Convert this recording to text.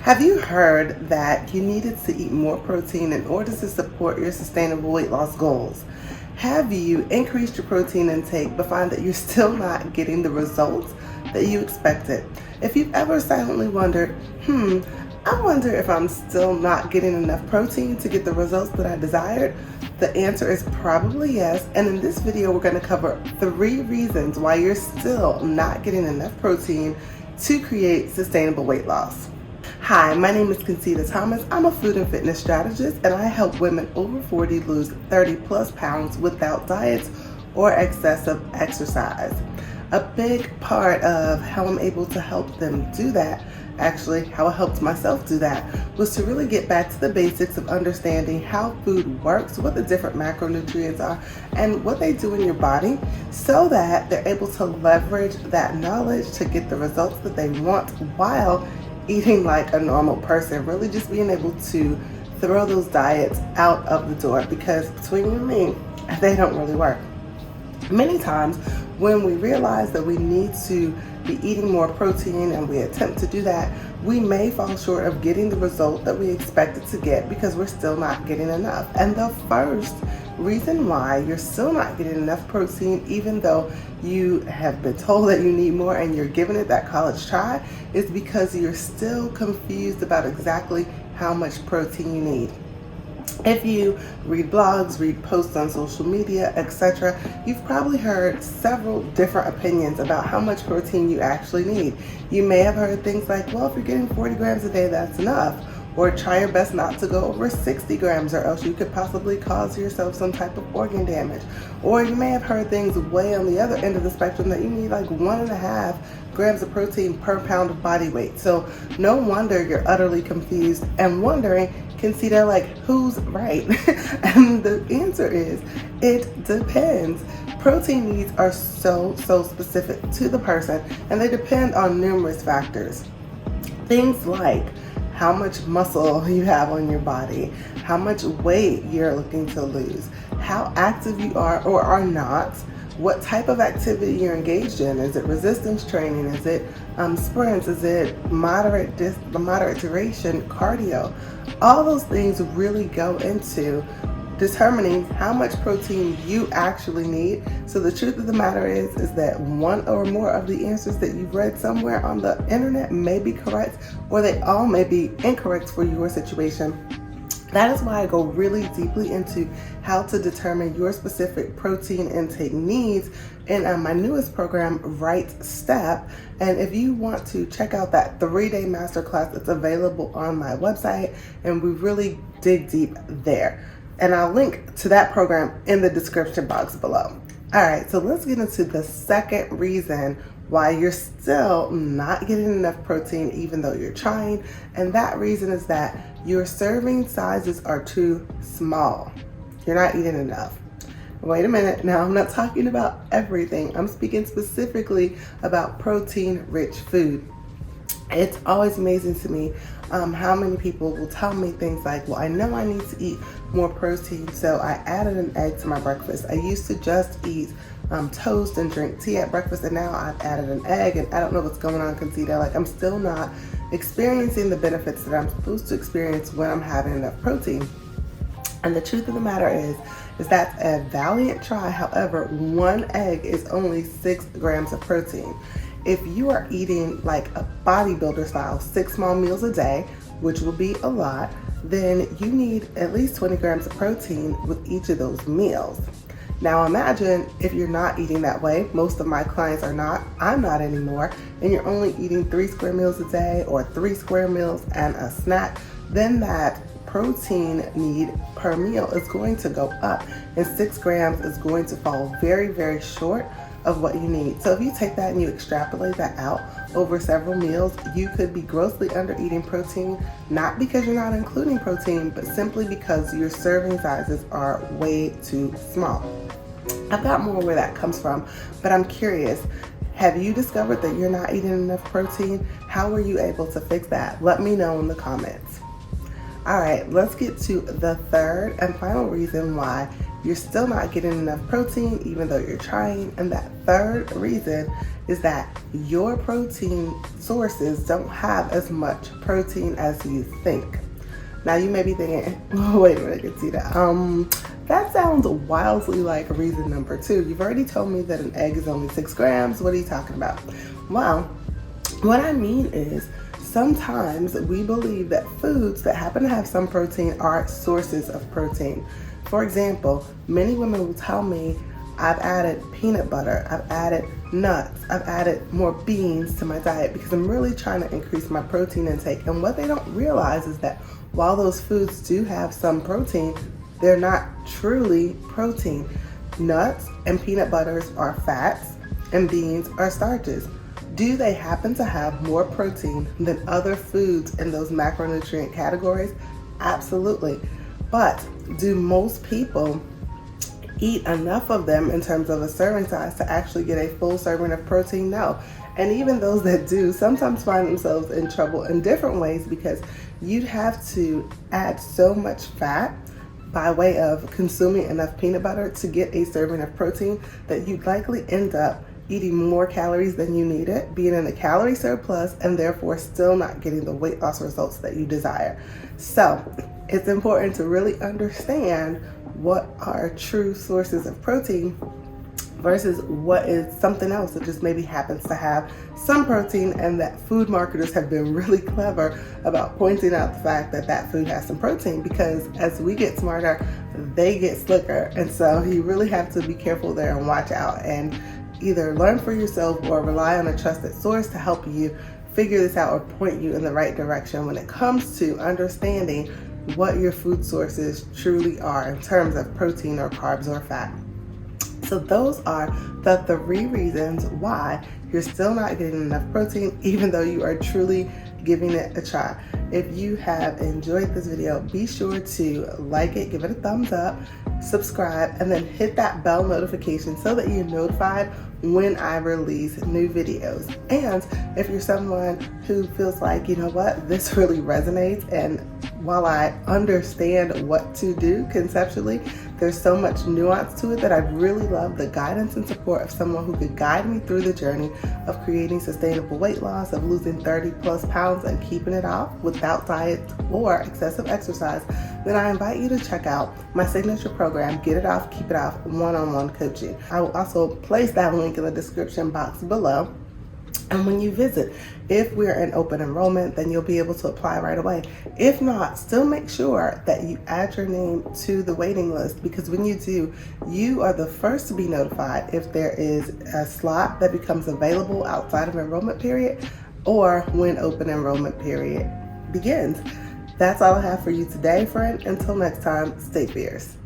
Have you heard that you needed to eat more protein in order to support your sustainable weight loss goals? Have you increased your protein intake but find that you're still not getting the results that you expected? If you've ever silently wondered, I wonder if I'm still not getting enough protein to get the results that I desired, the answer is probably yes. And in this video, we're going to cover 3 reasons why you're still not getting enough protein to create sustainable weight loss. Hi, my name is Concita Thomas. I'm a food and fitness strategist, and I help women over 40 lose 30 plus pounds without diets or excessive exercise. A big part of how I'm able to help them do that, actually how I helped myself do that, was to really get back to the basics of understanding how food works, what the different macronutrients are, and what they do in your body, so that they're able to leverage that knowledge to get the results that they want while eating like a normal person, really just being able to throw those diets out of the door, because between you and me, they don't really work. Many times when we realize that we need to be eating more protein and we attempt to do that, we may fall short of getting the result that we expected to get because we're still not getting enough. And the first reason why you're still not getting enough protein, even though you have been told that you need more and you're giving it that college try, is because you're still confused about exactly how much protein you need. If you read blogs, read posts on social media, etc., you've probably heard several different opinions about how much protein you actually need. You may have heard things like, well, if you're getting 40 grams a day, that's enough. Or try your best not to go over 60 grams or else you could possibly cause yourself some type of organ damage. Or you may have heard things way on the other end of the spectrum that you need like 1.5 grams of protein per pound of body weight. So no wonder you're utterly confused and wondering, Concita, like, who's right? And the answer is, it depends. Protein needs are so specific to the person, and they depend on numerous factors. Things like how much muscle you have on your body, how much weight you're looking to lose, how active you are or are not, what type of activity you're engaged in. Is it resistance training? Is it sprints? Is it moderate duration cardio? All those things really go into determining how much protein you actually need. So the truth of the matter is that one or more of the answers that you've read somewhere on the internet may be correct, or they all may be incorrect for your situation. That is why I go really deeply into how to determine your specific protein intake needs in my newest program, Right Step. And if you want to check out that 3-day masterclass, it's available on my website, and we really dig deep there. And I'll link to that program in the description box below. All right, so let's get into the second reason why you're still not getting enough protein even though you're trying. And that reason is that your serving sizes are too small. You're not eating enough. Wait a minute, now I'm not talking about everything. I'm speaking specifically about protein-rich food. It's always amazing to me how many people will tell me things like, well, I know I need to eat more protein, so I added an egg to my breakfast. I used to just eat toast and drink tea at breakfast, and now I've added an egg, and I don't know what's going on, Concita. Like, I'm still not experiencing the benefits that I'm supposed to experience when I'm having enough protein. And the truth of the matter is that's a valiant try. However, 1 egg is only 6 grams of protein. If you are eating like a bodybuilder style 6 small meals a day, which will be a lot, then you need at least 20 grams of protein with each of those meals. Now imagine if you're not eating that way. Most of my clients are not. I'm not anymore. And you're only eating 3 square meals a day or 3 square meals and a snack. Then that protein need per meal is going to go up, and 6 grams is going to fall very short of what you need. So if you take that and you extrapolate that out over several meals, you could be grossly under eating protein, not because you're not including protein, but simply because your serving sizes are way too small. I've got more where that comes from, but I'm curious, have you discovered that you're not eating enough protein? How were you able to fix that? Let me know in the comments. All right, let's get to the third and final reason why you're still not getting enough protein even though you're trying. And that third reason is that your protein sources don't have as much protein as you think. Now you may be thinking, oh, wait a minute, I can see that. That sounds wildly like reason number 2. You've already told me that an egg is only 6 grams. What are you talking about? Well, what I mean is sometimes we believe that foods that happen to have some protein are sources of protein. For example, many women will tell me, I've added peanut butter, I've added nuts, I've added more beans to my diet because I'm really trying to increase my protein intake. And what they don't realize is that while those foods do have some protein, they're not truly protein. Nuts and peanut butters are fats and beans are starches. Do they happen to have more protein than other foods in those macronutrient categories? Absolutely. But do most people eat enough of them in terms of a serving size to actually get a full serving of protein? No. And even those that do sometimes find themselves in trouble in different ways because you'd have to add so much fat by way of consuming enough peanut butter to get a serving of protein that you'd likely end up eating more calories than you needed, being in a calorie surplus, and therefore still not getting the weight loss results that you desire. So it's important to really understand what are true sources of protein versus what is something else that just maybe happens to have some protein, and that food marketers have been really clever about pointing out the fact that that food has some protein, because as we get smarter, they get slicker. And so you really have to be careful there and watch out and either learn for yourself or rely on a trusted source to help you figure this out or point you in the right direction when it comes to understanding what your food sources truly are in terms of protein or carbs or fat. So those are the 3 reasons why you're still not getting enough protein even though you are truly giving it a try. If you have enjoyed this video, be sure to like it, give it a thumbs up, subscribe, and then hit that bell notification so that you're notified when I release new videos. And if you're someone who feels like, you know what, this really resonates, and while I understand what to do conceptually, there's so much nuance to it that I really love the guidance and support of someone who could guide me through the journey of creating sustainable weight loss, of losing 30 plus pounds and keeping it off without diet or excessive exercise, then I invite you to check out my signature program, Get It Off, Keep It Off, one-on-one coaching. I will also place that link in the description box below. And when you visit, if we're in open enrollment, then you'll be able to apply right away. If not, still make sure that you add your name to the waiting list, because when you do, you are the first to be notified if there is a slot that becomes available outside of enrollment period or when open enrollment period begins. That's all I have for you today, friend. Until next time, stay fierce.